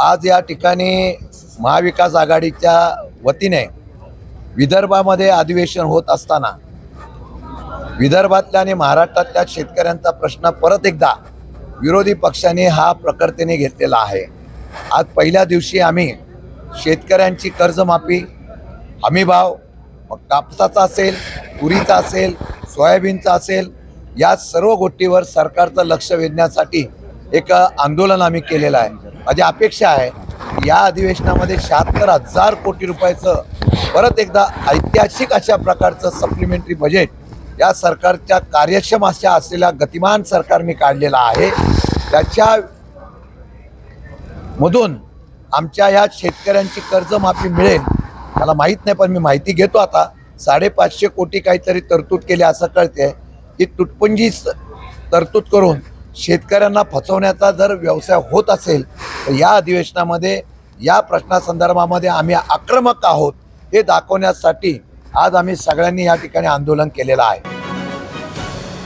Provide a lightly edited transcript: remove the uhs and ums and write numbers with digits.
आज या ठिकाणी महाविकास आघाडीच्या वतीने विदर्भामध्ये अधिवेशन होत असताना विदर्भातल्या आणि महाराष्ट्रातल्या शेतकऱ्यांचा प्रश्न परत एकदा विरोधी पक्षाने हा प्रखरतेने घेतलेला आहे। आज पहिल्या दिवशी आम्ही शेतकऱ्यांची कर्जमाफी, हमीभाव, मग कापसाचा असेल, तुरीचा असेल, सोयाबीनचा असेल, या सर्व गोष्टीवर सरकारचं लक्ष वेधण्यासाठी एक आंदोलन आम्ही केलेलं आहे। माझी अपेक्षा आहे या अधिवेशनामध्ये 76,000 कोटी रुपयाचं परत एकदा ऐतिहासिक अशा प्रकारचं सप्लिमेंटरी बजेट या सरकारच्या कार्यक्षम अशा असलेल्या गतिमान सरकारने काढलेला आहे। त्याच्यामधून आमच्या ह्या शेतकऱ्यांची कर्जमाफी मिळेल मला माहीत नाही, पण मी माहिती घेतो। आता 550 कोटी काहीतरी तरतूद केली असं कळते। ही तुटपुंजी तरतूद करून शेतकऱ्यांना फसवण्याचा जर व्यवसाय होत असेल तर या अधिवेशनामध्ये या प्रश्नासंदर्भामध्ये आम्ही आक्रमक आहोत हे दाखवण्यासाठी आज आम्ही सगळ्यांनी या ठिकाणी आंदोलन केलेलं आहे।